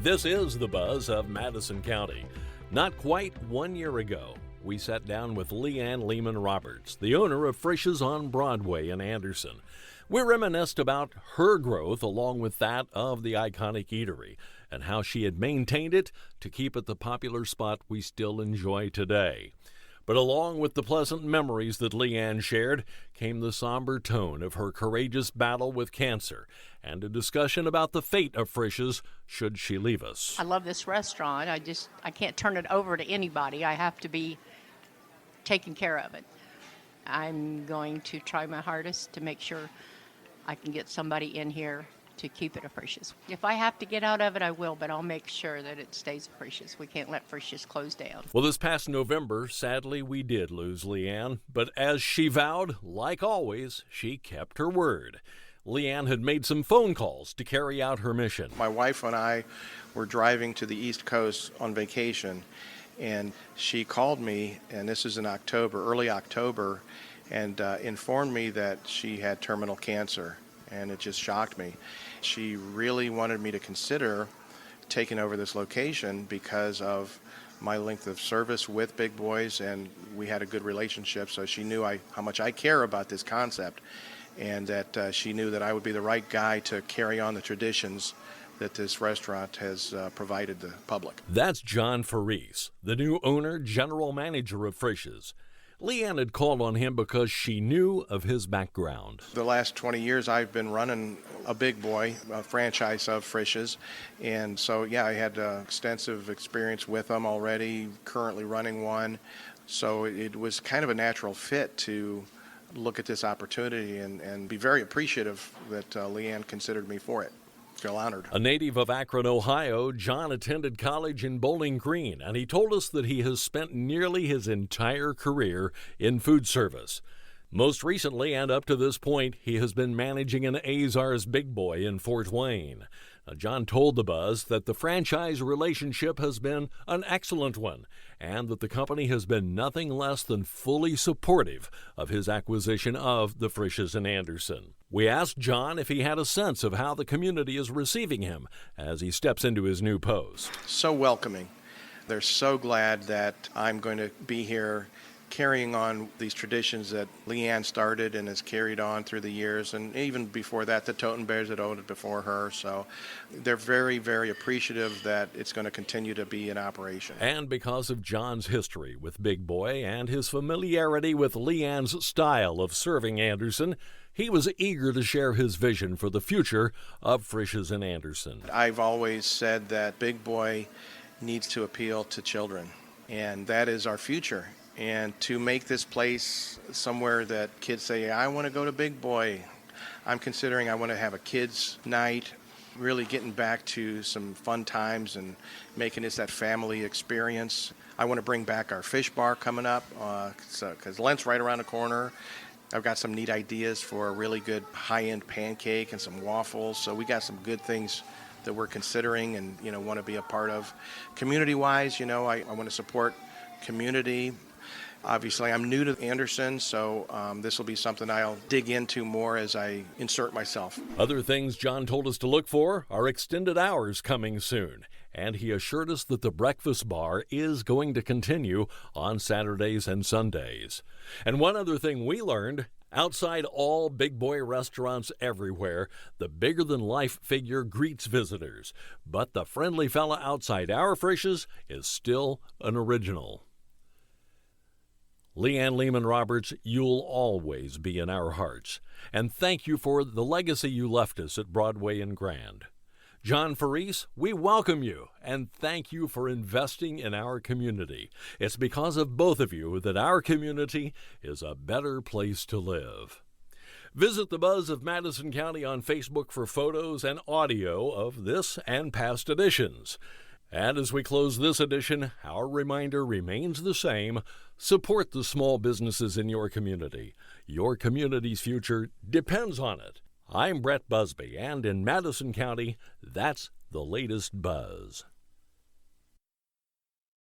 This is the buzz of Madison County. Not quite 1 year ago, we sat down with LeeAnn Lehman Roberts, the owner of Frisch's on Broadway in Anderson. We reminisced about her growth along with that of the iconic eatery and how she had maintained it to keep it the popular spot we still enjoy today. But along with the pleasant memories that LeeAnn shared came the somber tone of her courageous battle with cancer and a discussion about the fate of Frisch's should she leave us. I love this restaurant. I can't turn it over to anybody. I have to be taking care of it. I'm going to try my hardest to make sure I can get somebody in here to keep it a Frisch's. If I have to get out of it, I will, but I'll make sure that it stays a Frisch's. We can't let Frisch's close down. Well, this past November, sadly, we did lose LeeAnn, but as she vowed, like always, she kept her word. LeeAnn had made some phone calls to carry out her mission. My wife and I were driving to the East Coast on vacation, and she called me, and this is in October, early October, and informed me that she had terminal cancer, and it just shocked me. She really wanted me to consider taking over this location because of my length of service with Big Boys, and we had a good relationship, so she knew how much I care about this concept, and that she knew that I would be the right guy to carry on the traditions that this restaurant has provided the public. That's John Ferisse, the new owner, general manager of Frisch's. LeeAnn had called on him because she knew of his background. The last 20 years I've been running a Big Boy, a franchise of Frisch's, and so I had extensive experience with them already, currently running one, so it was kind of a natural fit to look at this opportunity and be very appreciative that LeeAnn considered me for it. Feel honored. A native of Akron, Ohio, John attended college in Bowling Green, and he told us that he has spent nearly his entire career in food service. Most recently, and up to this point, he has been managing an Azar's Big Boy in Fort Wayne. Now, John told the Buzz that the franchise relationship has been an excellent one, and that the company has been nothing less than fully supportive of his acquisition of the Frisch's in Anderson. We asked John if he had a sense of how the community is receiving him as he steps into his new post. So welcoming. They're so glad that I'm going to be here carrying on these traditions that LeeAnn started and has carried on through the years, and even before that, the Toten Bears had owned it before her. So they're very, very appreciative that it's going to continue to be in operation. And because of John's history with Big Boy and his familiarity with LeeAnn's style of serving Anderson, he was eager to share his vision for the future of Frisch's in Anderson. I've always said that Big Boy needs to appeal to children, and that is our future. And to make this place somewhere that kids say, I want to go to Big Boy. I'm considering I want to have a kids' night, really getting back to some fun times and making this that family experience. I want to bring back our fish bar coming up because Lent's right around the corner. I've got some neat ideas for a really good high-end pancake and some waffles. So we got some good things that we're considering and want to be a part of. Community-wise, I want to support community. Obviously, I'm new to Anderson, so this will be something I'll dig into more as I insert myself. Other things John told us to look for are extended hours coming soon, and he assured us that the breakfast bar is going to continue on Saturdays and Sundays. And one other thing we learned, outside all Big Boy restaurants everywhere, the bigger-than-life figure greets visitors, but the friendly fella outside our Frisch's is still an original. LeeAnn Lehman Roberts, you'll always be in our hearts. And thank you for the legacy you left us at Broadway and Grand. John Ferisse, we welcome you and thank you for investing in our community. It's because of both of you that our community is a better place to live. Visit the Buzz of Madison County on Facebook for photos and audio of this and past editions. And as we close this edition, our reminder remains the same. Support the small businesses in your community. Your community's future depends on it. I'm Brett Busby, and in Madison County, that's the latest Buzz.